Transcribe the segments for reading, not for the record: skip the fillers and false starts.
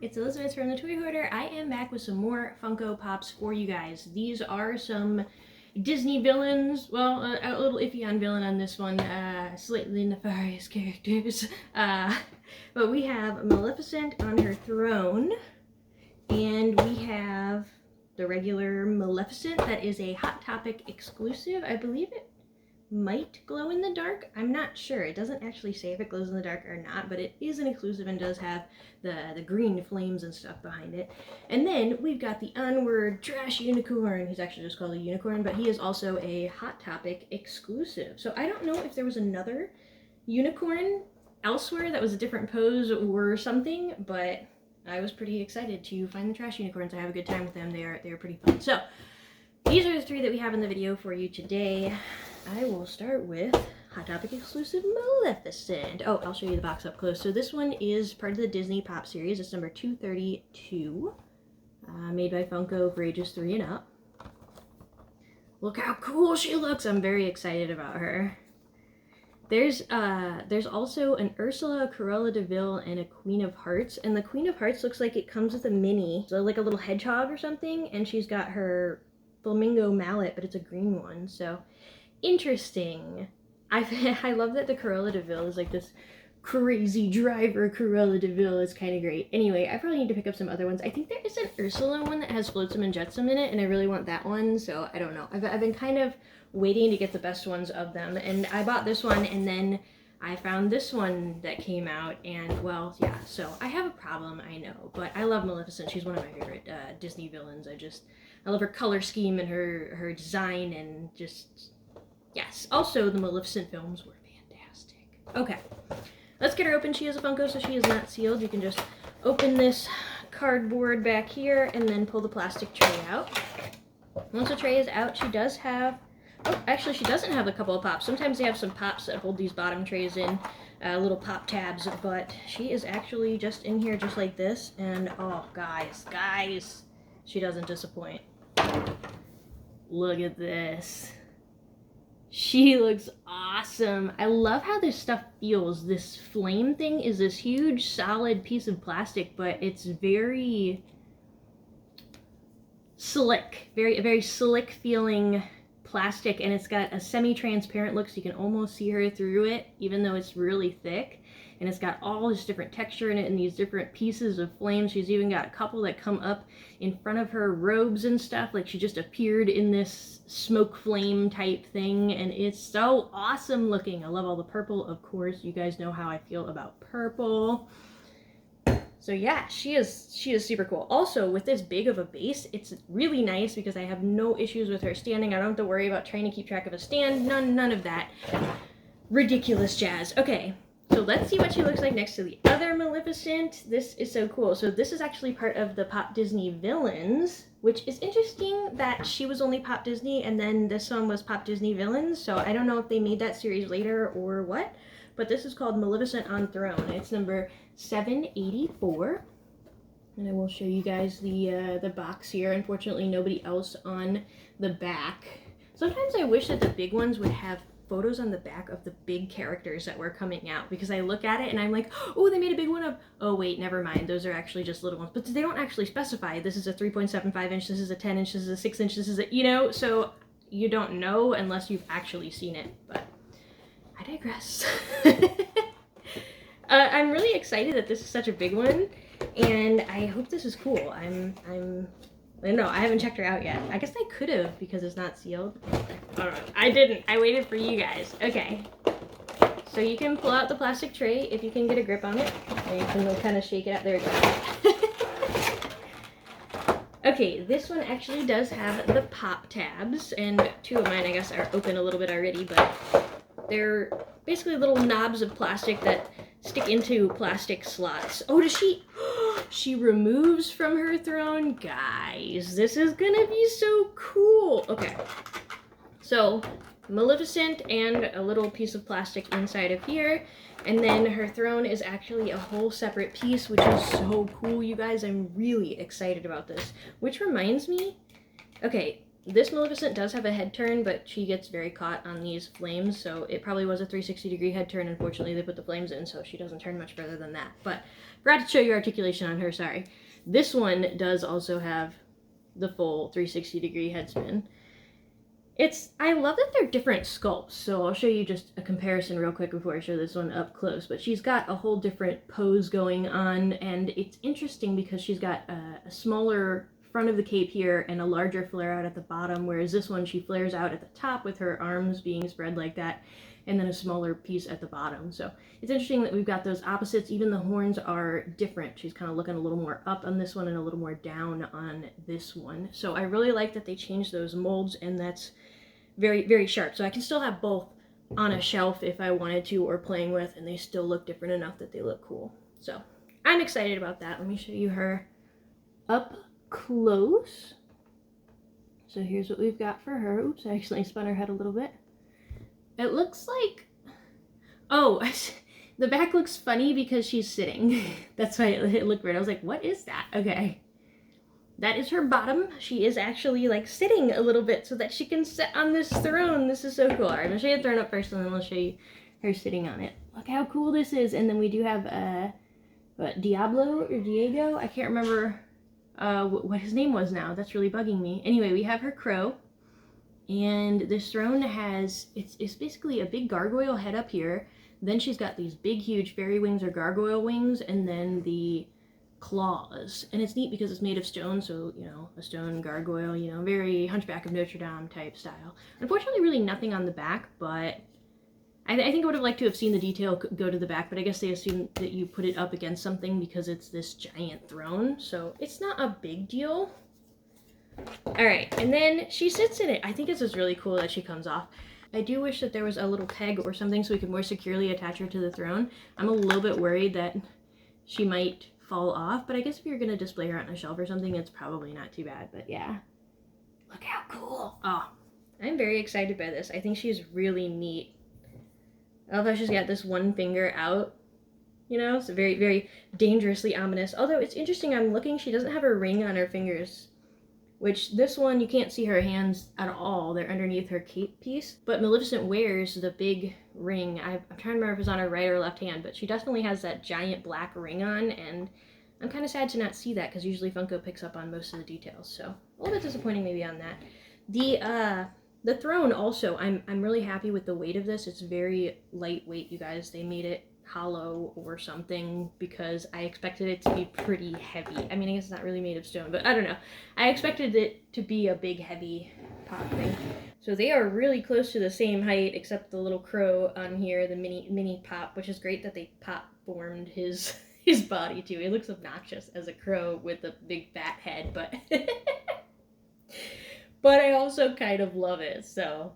it's Elizabeth from the Toy Hoarder. I am back with some more Funko Pops for you guys. These are some Disney villains. Well, a little iffy on villain on this one. Slightly nefarious characters. But we have Maleficent on her throne. And we have the regular Maleficent that is a Hot Topic exclusive. I believe it might glow in the dark. I'm not sure. It doesn't actually say if it glows in the dark or not, but it is an exclusive and does have the green flames and stuff behind it. And then we've got the Onward Trash Unicorn. He's actually just called a unicorn, but he is also a Hot Topic exclusive. So I don't know if there was another unicorn elsewhere that was a different pose or something, but I was pretty excited to find the trash unicorns. I have a good time with them. They are pretty fun. So these are the three that we have in the video for you today. I will start with Hot Topic exclusive Maleficent. Oh, I'll show you the box up close. So this one is part of the Disney Pop series. It's number 232, made by Funko for ages 3 and up. Look how cool she looks. I'm very excited about her. There's also an Ursula, a Cruella de Vil, and a Queen of Hearts. And the Queen of Hearts looks like it comes with a mini, so like a little hedgehog or something. And she's got her flamingo mallet, but it's a green one. So interesting. I love that the Cruella de Vil is like this crazy driver Cruella de Vil. Is kind of great. Anyway, I probably need to pick up some other ones. I think there is an Ursula one that has Flotsam and Jetsam in it, and I really want that one, so I don't know. I've been kind of waiting to get the best ones of them, and I bought this one, and then I found this one that came out, and well, yeah, so I have a problem, I know, but I love Maleficent. She's one of my favorite Disney villains. I love her color scheme and her design, and just, yes. Also, the Maleficent films were fantastic. Okay, let's get her open. She is a Funko, so she is not sealed. You can just open this cardboard back here and then pull the plastic tray out. Once the tray is out, she does have, oh, actually she doesn't have a couple of pops. Sometimes they have some pops that hold these bottom trays in, little pop tabs, but she is actually just in here just like this, and oh, guys, she doesn't disappoint. Look at this. She looks awesome. I love how this stuff feels. This flame thing is this huge solid piece of plastic, but it's very slick, very slick feeling plastic, and it's got a semi-transparent look, so you can almost see her through it, even though it's really thick. And it's got all this different texture in it and these different pieces of flame. She's even got a couple that come up in front of her robes and stuff, like she just appeared in this smoke flame type thing, and it's so awesome looking. I love all the purple, of course. You guys know how I feel about purple. So yeah, she is super cool. Also, with this big of a base, it's really nice because I have no issues with her standing. I don't have to worry about trying to keep track of a stand. None of that ridiculous jazz. Okay, so let's see what she looks like next to the other Maleficent. This is so cool. So this is actually part of the Pop Disney Villains, which is interesting that she was only Pop Disney and then this one was Pop Disney Villains. So I don't know if they made that series later or what, but this is called Maleficent on Throne. It's number 784. And I will show you guys the box here. Unfortunately, nobody else on the back. Sometimes I wish that the big ones would have photos on the back of the big characters that were coming out, because I look at it and I'm like, oh, they made a big one of, oh wait, never mind, those are actually just little ones. But they don't actually specify, this is a 3.75 inch, this is a 10 inch, this is a 6 inch, this is a, you know, so you don't know unless you've actually seen it, but I digress. I'm really excited that this is such a big one, and I hope this is cool. I don't know, I haven't checked her out yet. I guess I could have because it's not sealed. I don't know. I didn't. I waited for you guys. Okay. So you can pull out the plastic tray if you can get a grip on it. And you can kind of shake it out. There we go. Okay, this one actually does have the pop tabs, and two of mine I guess are open a little bit already, but they're basically little knobs of plastic that stick into plastic slots. Oh, does she? She removes from her throne? Guys, this is gonna be so cool. Okay, so Maleficent and a little piece of plastic inside of here, and then her throne is actually a whole separate piece, which is so cool, you guys. I'm really excited about this. Which reminds me, okay, This Maleficent does have a head turn, but she gets very caught on these flames, so it probably was a 360-degree head turn. Unfortunately, they put the flames in, so she doesn't turn much further than that. But forgot to show you articulation on her, sorry. This one does also have the full 360-degree head spin. I love that they're different sculpts, so I'll show you just a comparison real quick before I show this one up close. But she's got a whole different pose going on, and it's interesting because she's got a smaller front of the cape here and a larger flare out at the bottom, whereas this one she flares out at the top with her arms being spread like that, and then a smaller piece at the bottom. So it's interesting that we've got those opposites. Even the horns are different. She's kind of looking a little more up on this one and a little more down on this one. So I really like that they changed those molds, and that's very, very sharp. So I can still have both on a shelf if I wanted to, or playing with, and they still look different enough that they look cool. So I'm excited about that. Let me show you her up close. So here's what we've got for her. Oops, I accidentally spun her head a little bit. It looks like, oh, the back looks funny because she's sitting. That's why it looked weird. I was like, what is that? Okay. That is her bottom. She is actually like sitting a little bit so that she can sit on this throne. This is so cool. All right, I'm gonna show you the throne up first, and then I'll show you her sitting on it. Look how cool this is. And then we do have what, Diablo or Diego? I can't remember what his name was now. That's really bugging me. Anyway, we have her crow, and this throne has, it's basically a big gargoyle head up here. Then she's got these big, huge fairy wings or gargoyle wings, and then the claws. And it's neat because it's made of stone, so, you know, a stone gargoyle, you know, very Hunchback of Notre Dame type style. Unfortunately, really nothing on the back, but I think I would have liked to have seen the detail go to the back, but I guess they assume that you put it up against something because it's this giant throne, so it's not a big deal. Alright, and then she sits in it. I think this is really cool that she comes off. I do wish that there was a little peg or something so we could more securely attach her to the throne. I'm a little bit worried that she might fall off, but I guess if you're going to display her on a shelf or something, it's probably not too bad, but yeah. Look how cool. Oh, I'm very excited by this. I think she's really neat. I love how she's got this one finger out, you know, it's very, very dangerously ominous. Although it's interesting, I'm looking, she doesn't have a ring on her fingers, which this one, you can't see her hands at all. They're underneath her cape piece. But Maleficent wears the big ring. I'm trying to remember if it's on her right or left hand, but she definitely has that giant black ring on, and I'm kind of sad to not see that because usually Funko picks up on most of the details. So a little bit disappointing maybe on that. The throne also, I'm really happy with the weight of this. It's very lightweight, you guys. They made it hollow or something because I expected it to be pretty heavy. I mean, I guess it's not really made of stone, but I don't know. I expected it to be a big, heavy pop thing. So they are really close to the same height, except the little crow on here, the mini pop, which is great that they pop formed his body too. It looks obnoxious as a crow with a big fat head, but but I also kind of love it. So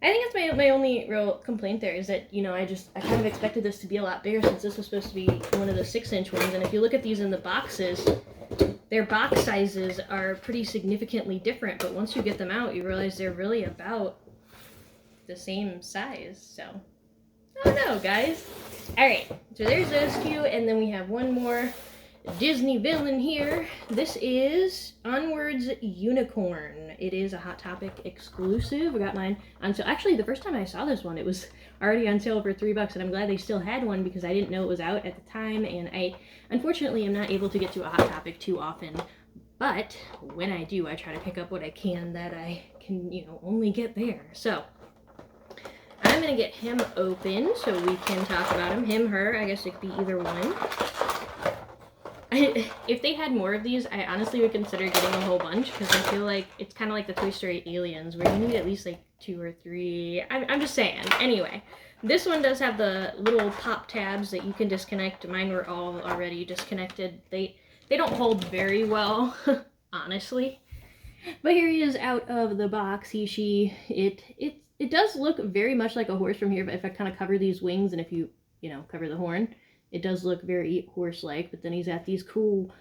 I think that's my only real complaint there is that, you know, I kind of expected this to be a lot bigger since this was supposed to be one of the 6-inch ones. And if you look at these in the boxes, their box sizes are pretty significantly different. But once you get them out, you realize they're really about the same size. So I don't know, guys. All right, so there's those two, and then we have one more Disney villain here. This is Onward's Unicorn. It is a Hot Topic exclusive. I got mine on sale. Actually, the first time I saw this one, it was already on sale for $3, and I'm glad they still had one because I didn't know it was out at the time, and I unfortunately am not able to get to a Hot Topic too often, but when I do, I try to pick up what I can that I can, you know, only get there. So I'm gonna get him open so we can talk about him. Him, her, I guess it could be either one. If they had more of these, I honestly would consider getting a whole bunch because I feel like it's kind of like the Toy Story Aliens where you need at least like 2 or 3. I'm just saying. Anyway, this one does have the little pop tabs that you can disconnect. Mine were all already disconnected. They don't hold very well, honestly. But here he is out of the box. He, she, it does look very much like a horse from here, but if I kind of cover these wings and if you know, cover the horn, it does look very horse-like, but then he's got these cool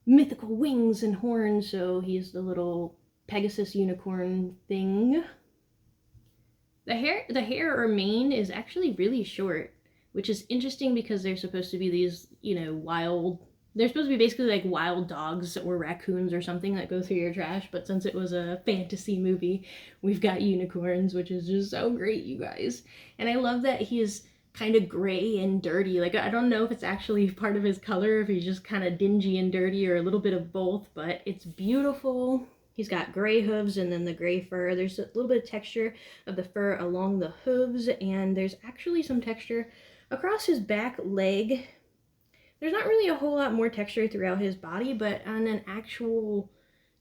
mythical wings and horns, so he's the little Pegasus unicorn thing. The hair or mane is actually really short, which is interesting because they're supposed to be these, you know, wild They're supposed to be basically like wild dogs or raccoons or something that go through your trash, but since it was a fantasy movie, we've got unicorns, which is just so great, you guys. And I love that he is kind of gray and dirty. Like, I don't know if it's actually part of his color, if he's just kind of dingy and dirty, or a little bit of both, but it's beautiful. He's got gray hooves and then the gray fur. There's a little bit of texture of the fur along the hooves, and there's actually some texture across his back leg. There's not really a whole lot more texture throughout his body, but on an actual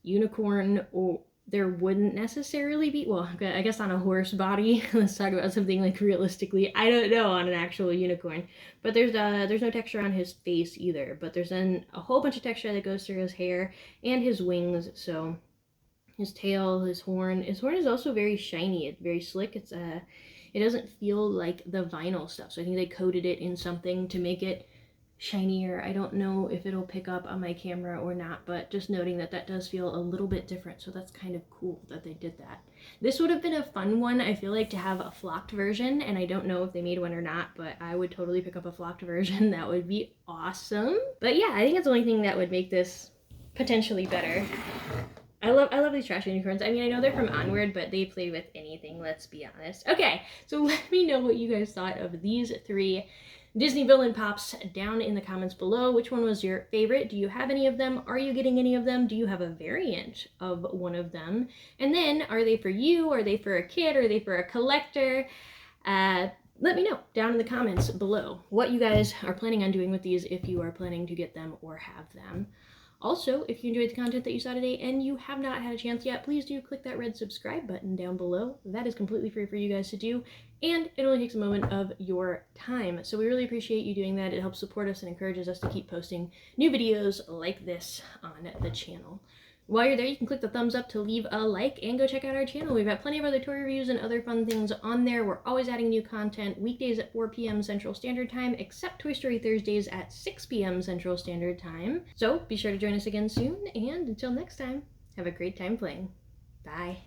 unicorn, or there wouldn't necessarily be, well, I guess on a horse body, let's talk about something like realistically, I don't know on an actual unicorn, but there's no texture on his face either, but there's a whole bunch of texture that goes through his hair and his wings, so his tail, his horn is also very shiny, it's very slick, it doesn't feel like the vinyl stuff, so I think they coated it in something to make it shinier. I don't know if it'll pick up on my camera or not, but just noting that that does feel a little bit different, so that's kind of cool that they did that. This would have been a fun one, I feel like, to have a flocked version, and I don't know if they made one or not, but I would totally pick up a flocked version. That would be awesome. But yeah, I think it's the only thing that would make this potentially better. I love these trash unicorns. I mean, I know they're from Onward, but they play with anything, let's be honest. Okay, so let me know what you guys thought of these 3 Disney villain pops down in the comments below. Which one was your favorite? Do you have any of them? Are you getting any of them? Do you have a variant of one of them? And then, are they for you? Are they for a kid? Are they for a collector? Let me know down in the comments below what you guys are planning on doing with these, if you are planning to get them or have them. Also, if you enjoyed the content that you saw today and you have not had a chance yet, please do click that red subscribe button down below. That is completely free for you guys to do, and it only takes a moment of your time. So we really appreciate you doing that. It helps support us and encourages us to keep posting new videos like this on the channel. While you're there, you can click the thumbs up to leave a like and go check out our channel. We've got plenty of other toy reviews and other fun things on there. We're always adding new content weekdays at 4 p.m. Central Standard Time, except Toy Story Thursdays at 6 p.m. Central Standard Time. So be sure to join us again soon, and until next time, have a great time playing. Bye.